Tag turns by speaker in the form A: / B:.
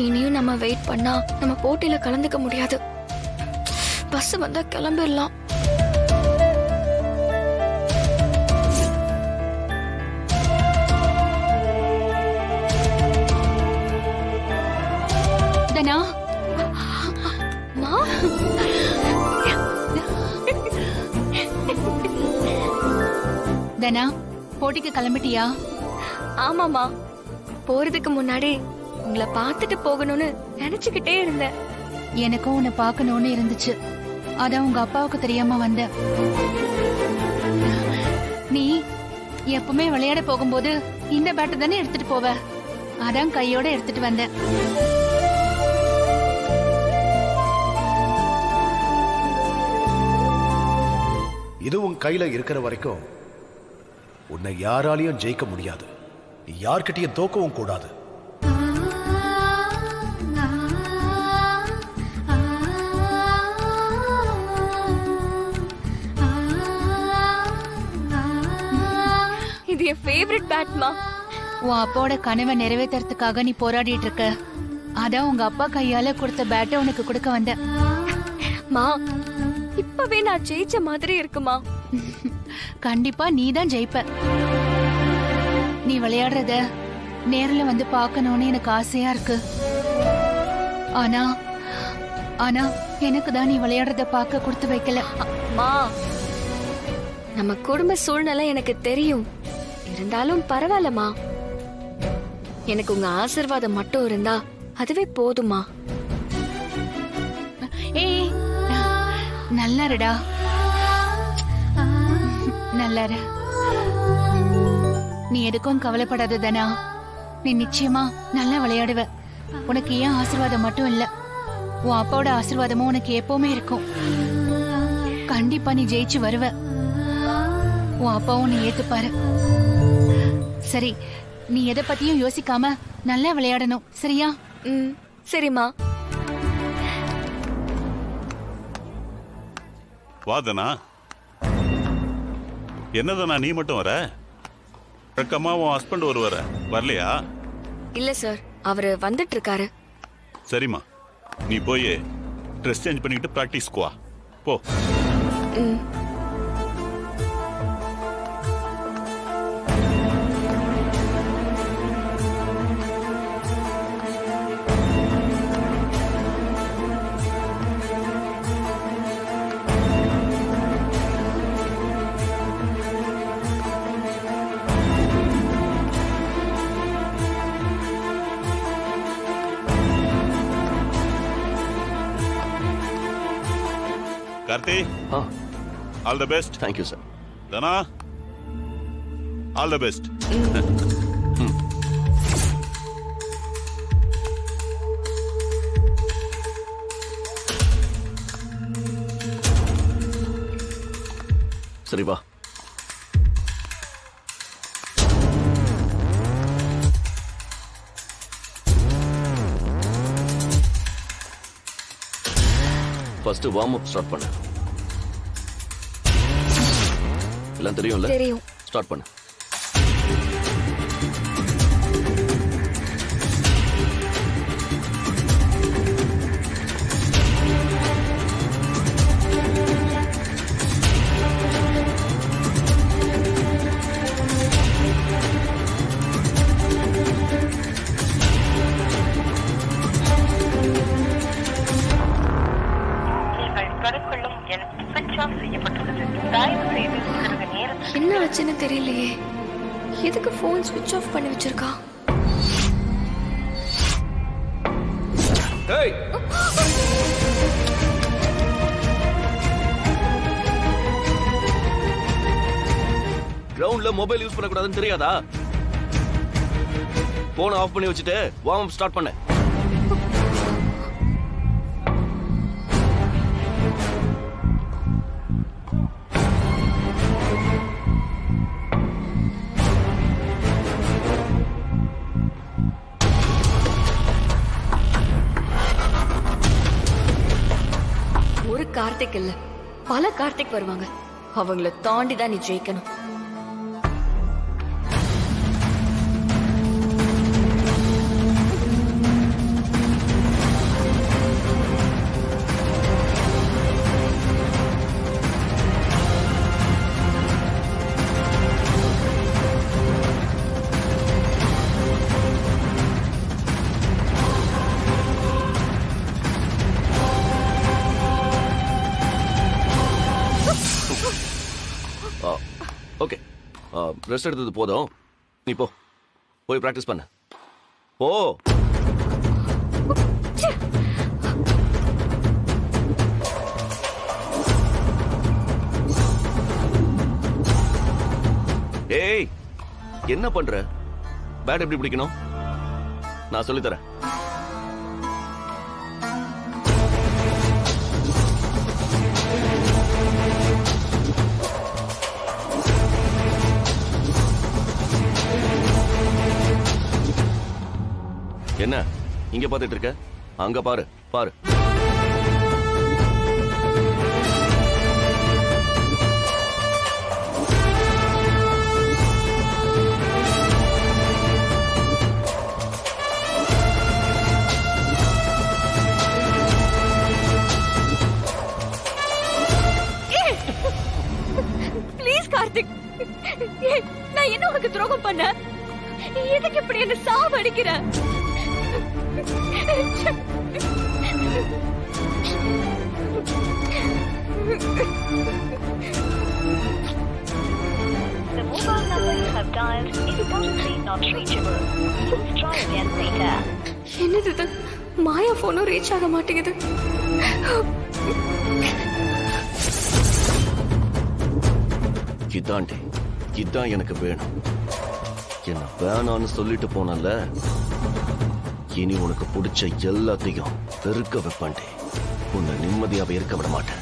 A: இனியும் நம்ம வெயிட் பண்ணா நம்ம போட்டியில கலந்துக்க முடியாது. பஸ் வந்தா கிளம்பிடலாம்.
B: தனா தனா, போட்டிக்கு கிளம்பிட்டியா?
A: ஆமாமா, போறதுக்கு முன்னாடி உங்களை பார்த்துட்டு போகணும்னு நினைச்சுக்கிட்டே இருந்தேன்.
B: எனக்கும் உன்னை பார்க்கணும்னு இருந்துச்சு. அதான் உங்க அப்பாவுக்கு தெரியாம வந்த. நீ எப்பவுமே விளையாட போகும்போது இந்த பேட்டை தானே எடுத்துட்டு போவ, அதான் கையோட எடுத்துட்டு வந்த.
C: இது உன் கையில இருக்கிற வரைக்கும் உன்னை யாராலையும் ஜெயிக்க முடியாது. நீ யார்கிட்டயும் தோக்கவும் கூடாது.
A: இது என் ஃபேவரட் பேட்மா.
B: உன் அப்பாவோட கனவை நிறைவேற்றறதுக்காக நீ போராடிட்டு இருக்க. அதான் உங்க அப்பா கையால கொடுத்த பேட்டை உனக்கு கொடுக்க வந்த.
A: மா, இப்பவே நான் ஜெயிச்ச மாதிரி இருக்குமா?
B: கண்டிப்பா நீதான் ஜெயிப்ப. நீ விளையாடுறத நேர்ல வந்து பார்க்கணும்னு எனக்கு ஆசையா இருக்கு. ஆனா ஆனா எனக்கு தான் நீ விளையாடுறத பார்க்க கொடுத்து வைக்கல.
A: மா, நம்ம குடும்ப சூழ்நிலை எனக்கு தெரியும். இருந்தாலும் பரவாயில்லமா. எனக்கு உங்க ஆசீர்வாதம் மட்டும் இருந்தா அதுவே போதுமா.
B: ஏய், நல்லாருடா, நல்லாரு. நீ எதுக்கும் கவலைப்படாத தனா. நீ நிச்சயமா நல்லா விளையாடுவ. உனக்கு ஏன் ஆசீர்வாதம் மட்டும் இல்ல, உன் அப்பாவோட ஆசீர்வாதமும் உனக்கு எப்பவுமே இருக்கும். கண்டிப்பா நீ ஜெயிச்சு வருவ. உன் அப்பாவும் நீ ஏத்துப்பாரு. சரி, நீ எதை பத்தியும் யோசிக்காம நல்லா விளையாடணும், சரியா?
A: சரிம்மா.
D: வாதனா, என்னதானா நீ மட்டும் வர? வழக்கமா உன் ஹஸ்பண்ட் வருவார, வரலையா?
A: இல்ல சார், அவரு வந்துட்டு இருக்காரு.
D: சரிம்மா, நீ போய் ட்ரெஸ் சேஞ்ச் பண்ணிட்டு பிராக்டிஸ்க்கு வா. போ. Karthi, all the best.
E: Thank you, sir.
D: Dana, all the best.
E: சரி வா. ஃபர்ஸ்ட் வார்ம் அப் ஸ்டார்ட் பண்ணு. எல்லாம் தெரியும்ல?
A: தெரியும்.
E: ஸ்டார்ட் பண்ணு.
A: என்ன ஆச்சுன்னு தெரியலையே. எதுக்கு போன் ஸ்விட்ச் ஆஃப் பண்ணி வச்சிருக்கா?
E: கிரவுண்ட்ல மொபைல் யூஸ் பண்ணக்கூடாதுன்னு தெரியாதா? போனை ஆஃப் பண்ணி வச்சுட்டு வார்ம் அப் ஸ்டார்ட் பண்ணு.
A: ஒரு கார்த்திக் இல்ல, பல கார்த்திக் வருவாங்க. அவங்கள தாண்டி தான் நீ ஜெயிக்கணும்.
E: ரெஸ்ட் எடுத்தது போதும். நீ போ, போய் பிராக்டிஸ் பண்ண. போ. ஏய், என்ன பண்ற? பேட் எப்படி பிடிக்கணும் நான் சொல்லி தரேன். என்ன இங்க பாத்துட்டு இருக்க? அங்க பாரு, பாரு.
A: நான் என்ன உனக்கு துரோகம் பண்ண? எதுக்கு இப்படி என்ன சாவடிக்கிற?
F: The mobile number you have dialed is currently not reachable. Please try again later.
A: என்னது இது? மாயா போனும் ரீச் ஆக மாட்டேங்குது.
E: இதாண்டி, இதான் எனக்கு வேணும். என்ன வேணான்னு சொல்லிட்டு போனல, இனி உனக்கு பிடிச்ச எல்லாத்தையும் பெருக்க வைப்பாண்டி. உன்னை நிம்மதியாவே இருக்க விட மாட்டேன்.